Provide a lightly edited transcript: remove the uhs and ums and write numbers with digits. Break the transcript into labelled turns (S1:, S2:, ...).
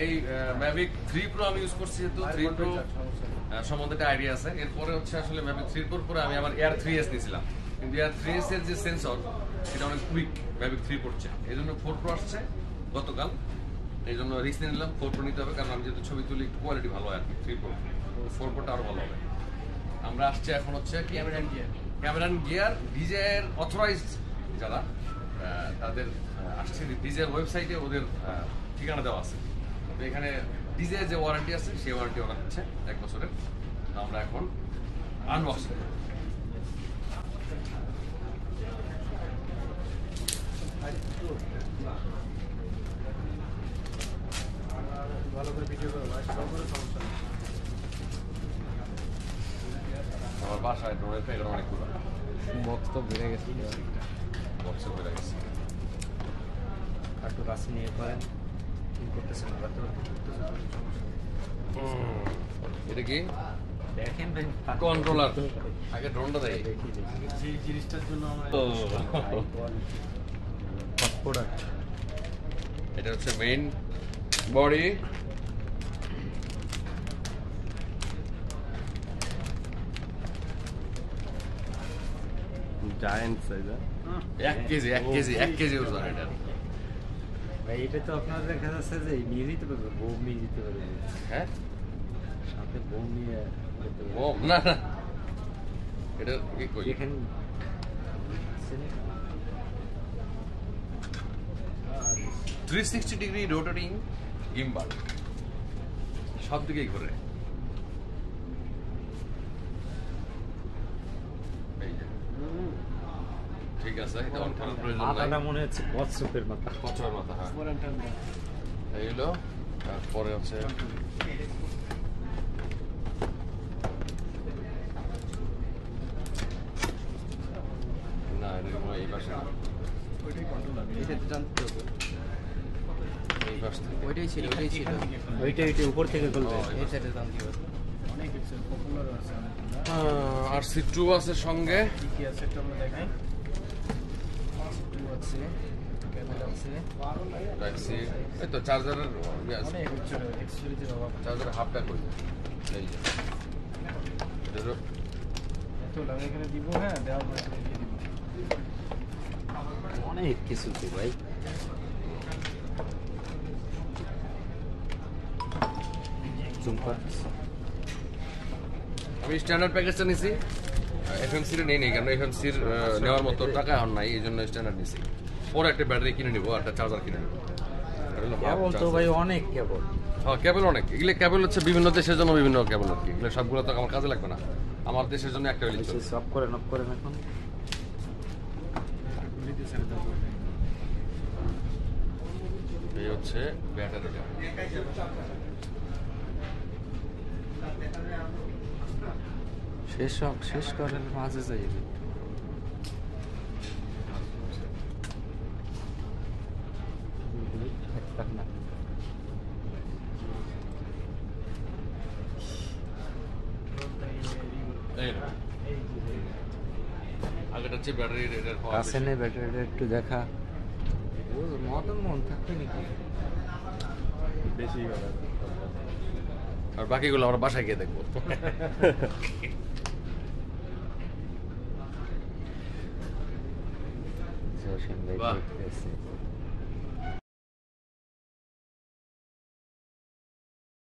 S1: এই Mavic 3 Pro আমি use করছি, তো 3 Pro সম্বন্ধে একটা আইডিয়া আছে। এরপরে হচ্ছে আসলে ম্যাভিক 3 Pro পরে আমি আমার Air 3s নিয়েছিলাম, কিন্তু Air 3s এর যে সেন্সর সেটা অনেক কুইক ম্যাভিক 3 Pro চেয়ে। এই জন্য 4 Pro আসছে গতকাল, এই জন্য রিস্ক নিয়ে নিলাম 4 Pro নিতে হবে, কারণ আমি যেহেতু ছবি তুলি একটু কোয়ালিটি ভালো হয় আর কি। 3 Pro 4 Pro টা আরও ভালো হবে। আমরা আসছি এখন হচ্ছে ক্যামেরা গিয়ার ডিজের অথরাইজড যারা তাদের আসছে ডিজের ওয়েবসাইটে ওদের ঠিকানা দেওয়া আছে। তো এখানে ডিজে যে ওয়ারেন্টি আছে সেই ওয়ারেন্টি ওরা হচ্ছে 1 বছরের। আমরা এখন আনবক্সিং করব।
S2: ভালো করে ভিডিও করো ভাই, সব করে সমস্যা নেই।
S1: আমার বাসায় ড্রোনের প্যাকেট অনেকগুলো
S2: বক্স তো বেড়ে গেছে,
S1: বক্সে বেড়ে গেছে।
S2: একটু কাছে নিয়ে করেন, কি করতেছেন
S1: এটা কি
S2: দেখেন ভাই,
S1: কন্ট্রোলার। আগে ড্রোনটা দেয়
S2: যে জিনিসটার জন্য আমরা প্রোডাক্ট।
S1: এটা হচ্ছে main body,
S2: giant size.
S1: 1 KG ওজন এটা।
S2: ভাই এটা তো আপনাদের দেখা যাচ্ছে যে নিয়ে যেতে পারবে, বউ নিয়ে যেতে পারবে।
S1: হ্যাঁ
S2: সাথে বউ নিয়ে যেতে পারবে।
S1: ও না না, এটা কি কই
S2: এখানে
S1: 360 ডিগ্রি রোটেটিং গিম্বাল, সব দিকেই ঘুরে। এই যে ঠিক আছে, এটা অন করার প্রয়োজন নাই।
S2: মাথাটা মনে হচ্ছে কচ্ছপের মাথা।
S1: কচ্ছপের মাথা, হ্যাঁ এই হলো। তারপরে হচ্ছে না, এটা মনে হয় এই পাশে না, এই পাশ থেকে।
S2: ওইটা উপর থেকে খুলবে।
S1: আর C2 আছে সঙ্গে। Type-C, এই তো চার্জারের চার্জারের হাফটা কই, এই যে এটারও
S2: অনেক কিছু তো ভাই।
S1: আমি স্ট্যান্ডার্ড প্যাকেজটা নিছি, FMC-র নেই কারণ FMC-র নেওয়ার মতো টাকা এখন নাই, এই জন্য স্ট্যান্ডার্ড নিছি। পরে একটা ব্যাটারি কিনে নিবো, একটা চার্জার কিনে নেবো।
S2: কেবল তো ভাই অনেক কেবল।
S1: হ্যাঁ কেবল অনেক, এগুলো কেবল হচ্ছে বিভিন্ন দেশের জন্য বিভিন্ন কেবল আর কি। এগুলো সবগুলো তো আমার কাজে লাগবে না, আমার দেশের জন্য একটা হইলে চলবে।
S2: সব করে নক করেন এখন।
S1: এই হচ্ছে ব্যাটারিটা।
S2: শেষ করেন, মাঝে যাইবে।
S1: আগেটা হচ্ছে ব্যাটারির এটার পাওয়ার
S2: কাছে নেই ব্যাটারিটা একটু দেখা। ও মন থাকবে নাকি বেশি?
S1: আর বাকিগুলো আমরা বাসায় গিয়ে দেখবো।
S2: জোশন ভাই
S1: বাহ।
S2: দেখতেছে।